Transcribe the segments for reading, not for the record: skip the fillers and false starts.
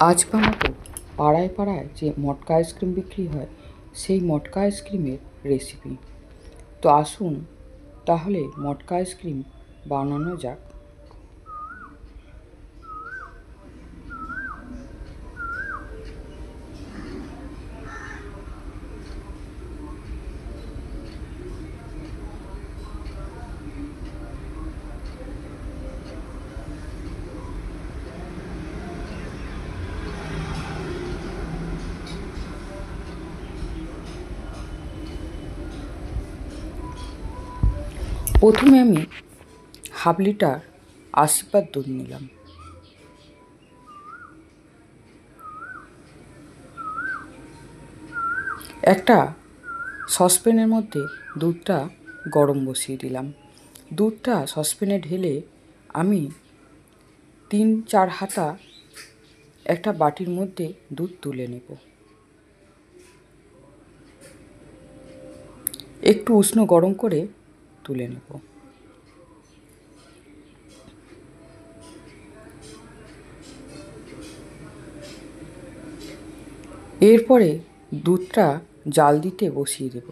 আজ বা মতো পাড়ায় পাড়ায় যে মটকা আইসক্রিম বিক্রি হয় সেই মটকা আইসক্রিমের রেসিপি। তো আসুন তাহলে মটকা আইসক্রিম বানানো যাক। প্রথমে আমি হাফ লিটার আশীর্বাদ দুধ নিলাম। একটা সসপ্যানের মধ্যে দুধটা গরম বসিয়ে দিলাম। দুধটা সসপ্যানে ঢেলে আমি 3-4 হাতা একটা বাটির মধ্যে দুধ তুলে নেব। একটু উষ্ণ গরম করে তুলে নেব। এরপরে দুধটা জাল দিতে বসিয়ে দেব।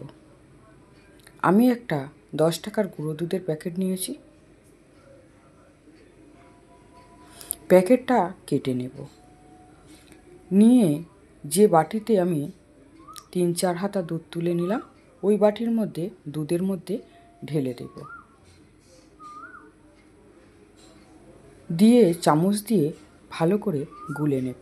আমি একটা 10 টাকার গুঁড়ো দুধের প্যাকেট নিয়েছি। প্যাকেটটা কেটে নেব। নিয়ে যে বাটিতে আমি 3-4 হাতা দুধ তুলে নিলাম ওই বাটির মধ্যে দুধের মধ্যে ঢেলে দেব। দিয়ে চামচ দিয়ে ভালো করে গুলে নেব।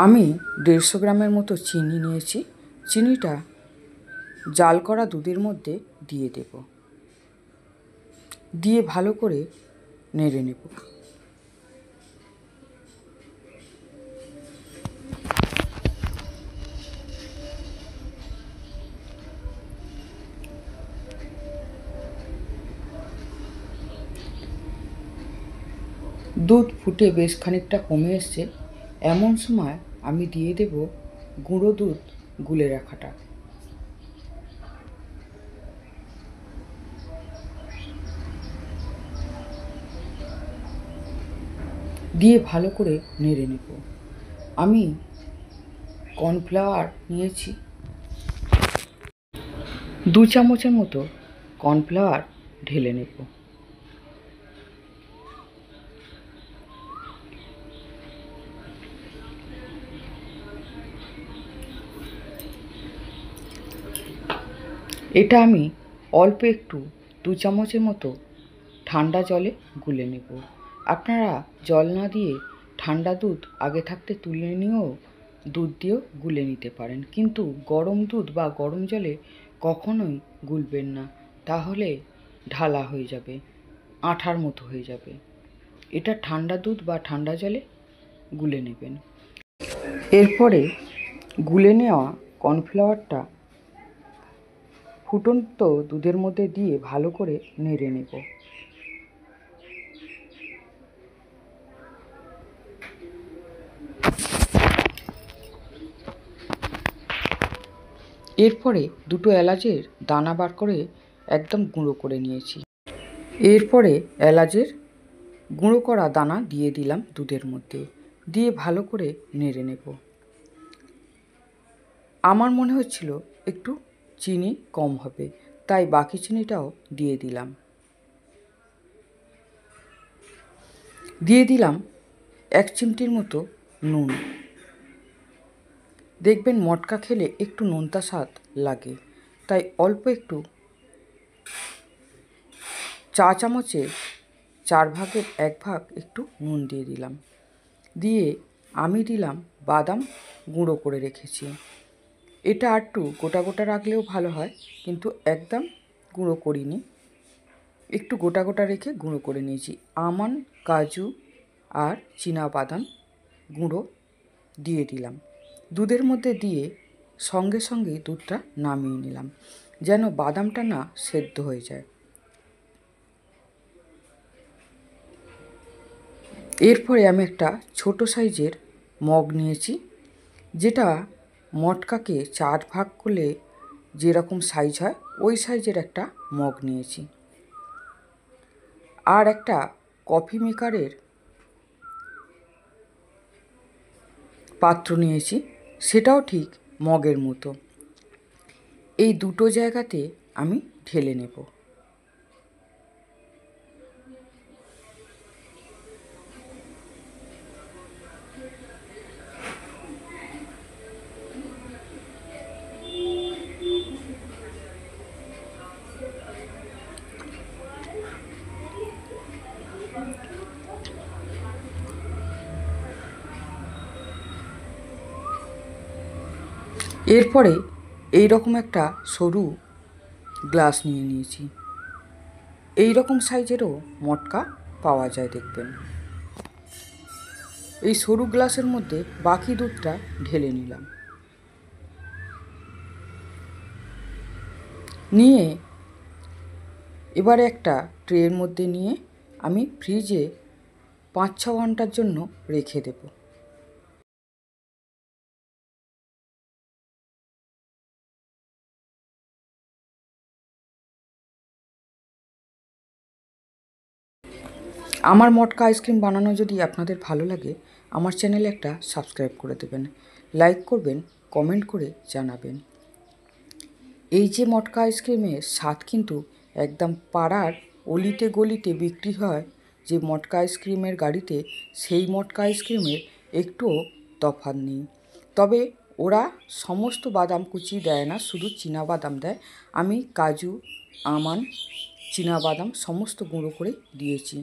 আমি 150 গ্রামের মতো চিনি নিয়েছি। চিনিটা জাল করা দুধের মধ্যে দিয়ে দেব। দিয়ে ভালো করে নেড়ে নেব। দুধ ফুটে বেশ খানিকটা কমে এসছে। এমন সময় আমি দিয়ে দেব গুঁড়ো দুধ গুলে রাখাটা। দিয়ে ভালো করে নেড়ে নেব। আমি কর্নফ্লাওয়ার নিয়েছি, 2 চামচের মতো কর্নফ্লাওয়ার ঢেলে নেব। এটা আমি অল্প একটু 2 চামচের মতো ঠান্ডা জলে গুলে নেব। আপনারা জল না দিয়ে ঠান্ডা দুধ আগে থাকতে তুলে নিয়েও দুধ দিয়েও গুলে নিতে পারেন, কিন্তু গরম দুধ বা গরম জলে কখনোই গুলবেন না, তাহলে ঢালা হয়ে যাবে, আঠার মতো হয়ে যাবে। এটা ঠান্ডা দুধ বা ঠান্ডা জলে গুলে নেবেন। এরপরে গুলে নেওয়া কর্নফ্লাওয়ারটা ফুটন্ত দুধের মধ্যে দিয়ে ভালো করে নেড়ে নেব। এরপরে 2টো এলাচের দানা বার করে একদম গুঁড়ো করে নিয়েছি। এরপরে এলাচের গুঁড়ো করা দানা দিয়ে দিলাম দুধের মধ্যে, দিয়ে ভালো করে নেড়ে নেব। আমার মনে হচ্ছিল একটু চিনি কম হবে, তাই বাকি চিনিটাও দিয়ে দিলাম। দিয়ে দিলাম 1 চিমটির মতো নুন। দেখবেন মটকা খেলে একটু নোনতা স্বাদ লাগে, তাই অল্প একটু চা চামচের 4 ভাগের 1 ভাগ একটু নুন দিয়ে দিলাম। দিয়ে আমি দিলাম বাদাম গুঁড়ো করে রেখেছি। এটা একটু গোটা গোটা রাখলেও ভালো হয়, কিন্তু একদম গুঁড়ো করিনি, একটু গোটা গোটা রেখে গুঁড়ো করে নিয়েছি। আমন্ড, কাজু আর বাদাম গুঁড়ো দিয়ে দিলাম। দুধের মধ্যে দিয়ে সঙ্গে সঙ্গে দুধটা নামিয়ে নিলাম, যেন বাদামটা না সেদ্ধ হয়ে যায়। এরপরে আমি একটা ছোট সাইজের মগ নিয়েছি, যেটা মটকাকে 4 ভাগ করলে যেরকম সাইজ হয় ওই সাইজের একটা মগ নিয়েছি। আর একটা কফি মেকারের পাত্র নিয়েছি, সেটাও ঠিক মগের মতো। এই দুটো জায়গাতে আমি ঢেলে নেব। এরপরে এই রকম একটা সরু গ্লাস নিয়ে নিয়েছি। এই রকম সাইজেরও মটকা পাওয়া যায় দেখবেন। এই সরু গ্লাসের মধ্যে বাকি দুধটা ঢেলে নিলাম। নিয়ে এবারে একটা ট্রের মধ্যে নিয়ে আমি ফ্রিজে 5-6 ঘন্টার জন্য রেখে দেব। আমার মটকা আইসক্রিম বানানো যদি আপনাদের ভালো লাগে, আমার চ্যানেলে একটা সাবস্ক্রাইব করে দেবেন, লাইক করবেন, কমেন্ট করে জানাবেন। এই যে মটকা আইসক্রিমের স্বাদ কিন্তু একদম পাড়ার অলিতে গলিতে বিক্রি হয় যে মটকা আইসক্রিমের গাড়িতে, সেই মটকা আইসক্রিমের একটুও তফাৎ নেই। তবে ওরা সমস্ত বাদাম কুচি দেয় না, শুধু চীনাবাদাম দেয়। আমি কাজু, আমন্ড, চীনাবাদাম সমস্ত গুঁড়ো করে দিয়েছি।